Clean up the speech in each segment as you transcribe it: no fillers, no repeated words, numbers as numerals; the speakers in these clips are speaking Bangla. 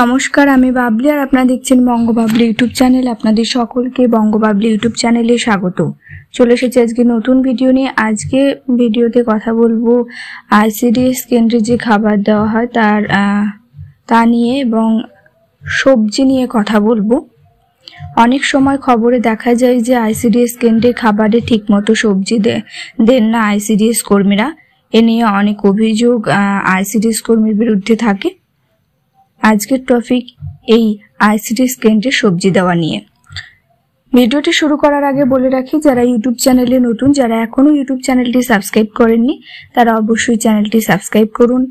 নমস্কার, আমি বাবলি আর আপনারা দেখছেন বঙ্গবাবলি ইউটিউব চ্যানেল। আপনাদের সকলকে বঙ্গবাবলি ইউটিউব চ্যানেলে স্বাগত। চলে এসেছি আজকে নতুন ভিডিও নিয়ে। আজকে ভিডিওতে কথা বলবো আইসিডিএস কেন্দ্রে যে খাবার দেওয়া হয় তা নিয়ে এবং সবজি নিয়ে কথা বলবো। অনেক সময় খবরে দেখা যায় যে আইসিডিএস কেন্দ্রে খাবারে ঠিকমতো সবজি দেন না আইসিডিএস কর্মীরা। এ নিয়ে অনেক অভিযোগ আইসিডিএস কর্মীর বিরুদ্ধে থাকে। আজকের টপিক এই আইসিডিএস কেন্দ্রে সবজি দেওয়া নিয়ে। ভিডিওটি শুরু করার আগে বলে রাখি, যারা ইউটিউব চ্যানেলে নতুন, যারা এখনো ইউটিউব চ্যানেলটি সাবস্ক্রাইব করেননি, তারা অবশ্যই চ্যানেলটি সাবস্ক্রাইব করুন।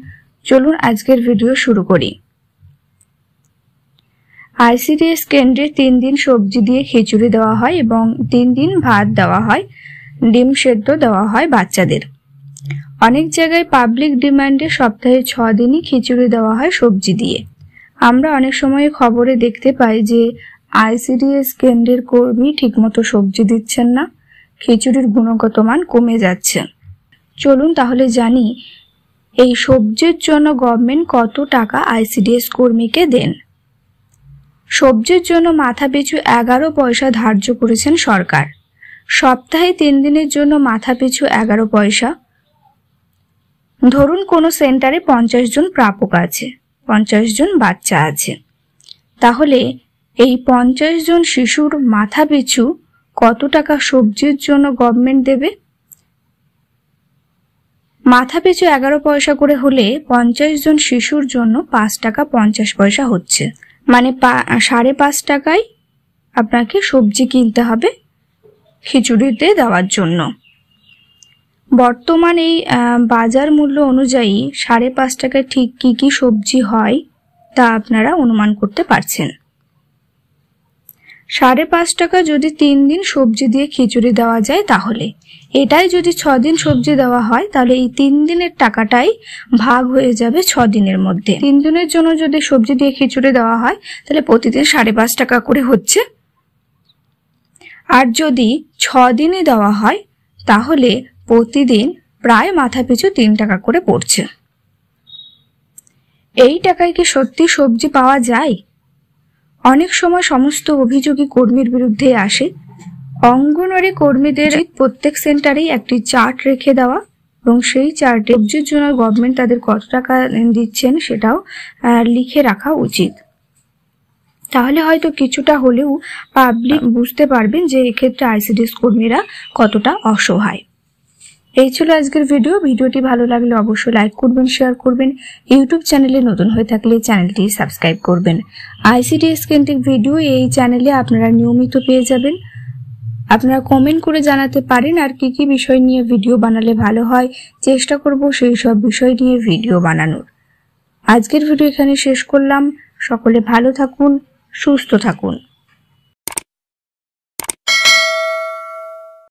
চলুন আজকের ভিডিও শুরু করি। আইসিডিএস কেন্দ্রে 3 দিন সবজি দিয়ে খিচুড়ি দেওয়া হয় এবং 3 দিন ভাত দেওয়া হয়, ডিম সেদ্ধ দেওয়া হয় বাচ্চাদের। অনেক জায়গায় পাবলিক ডিমান্ডে সপ্তাহে 6 দিনই খিচুড়ি দেওয়া হয় সবজি দিয়ে। আমরা অনেক সময় খবরে দেখতে পাই যে আইসিডিএস কেন্দ্রের কর্মী ঠিকমতো সবজি দিচ্ছেন না, খিচুড়ির গুণগত মান কমে যাচ্ছে। চলুন তাহলে জানি এই সবজির জন্য গভর্নমেন্ট কত টাকা আইসিডিএস কর্মীকে দেন। সবজির জন্য মাথাপিছু 11 পয়সা ধার্য করেছেন সরকার। সপ্তাহে 3 দিনের জন্য মাথাপিছু 11 পয়সা। ধরুন কোনো সেন্টারে 50 জন প্রাপক আছে, 50 জন বাচ্চা আছে, তাহলে এই 50 জন শিশুর মাথাপিছু কত টাকা সবজির জন্য গভর্নমেন্ট দেবে? মাথাপিছু 11 পয়সা করে হলে 50 জন শিশুর জন্য 5 টাকা 50 পয়সা হচ্ছে, মানে 5.5 টাকায় আপনাকে সবজি কিনতে হবে খিচুড়িতে দেওয়ার জন্য। বর্তমান এই বাজার মূল্য অনুযায়ী 5.5 টাকায় ঠিক কি সবজি হয় তা আপনারা অনুমান করতে পারছেন। 5.5 টাকা যদি 3 দিন সবজি দিয়ে খিচুড়ি দেওয়া যায়, তাহলে এটাই যদি 6 দিন সবজি দেওয়া হয়, তাহলে এই 3 দিনের টাকাটাই ভাগ হয়ে যাবে 6 দিনের মধ্যে। 3 দিনের জন্য যদি সবজি দিয়ে খিচুড়ি দেওয়া হয়, তাহলে প্রতিদিন 5.5 টাকা করে হচ্ছে। আর যদি 6 দিনই দেওয়া হয়, তাহলে প্রতিদিন প্রায় মাথাপিছু 3 টাকা করে পড়ছে। এই টাকায় কি সত্যি সবজি পাওয়া যায়? অনেক সময় সমস্ত অভিযোগই কর্মীর বিরুদ্ধে আসে। অঙ্গনওয়াড়ি কর্মীদের প্রত্যেক সেন্টারেই একটি চার্ট রেখে দেওয়া এবং সেই চার্টে সবজির জন্য গভর্নমেন্ট তাদের কত টাকা দিচ্ছেন সেটাও লিখে রাখা উচিত। তাহলে হয়তো কিছুটা হলেও পাবলিক বুঝতে পারবেন যে এক্ষেত্রে আইসিডিএস কর্মীরা কতটা অসহায়। এই ছিল আজকের ভিডিও। ভিডিওটি ভালো লাগলে অবশ্যই লাইক করবেন, শেয়ার করবেন। ইউটিউব চ্যানেলে নতুন হয়ে থাকলে চ্যানেলটি সাবস্ক্রাইব করবেন। আইসিডিএস কেন্দ্রিক ভিডিও এই চ্যানেলে আপনারা নিয়মিত পেয়ে যাবেন। আপনারা কমেন্ট করে জানাতে পারেন আর কি বিষয় নিয়ে ভিডিও বানালে ভালো হয়। চেষ্টা করব সেই সব বিষয় নিয়ে ভিডিও বানানোর। আজকের ভিডিও এখানে শেষ করলাম। সকলে ভালো থাকুন, সুস্থ থাকুন।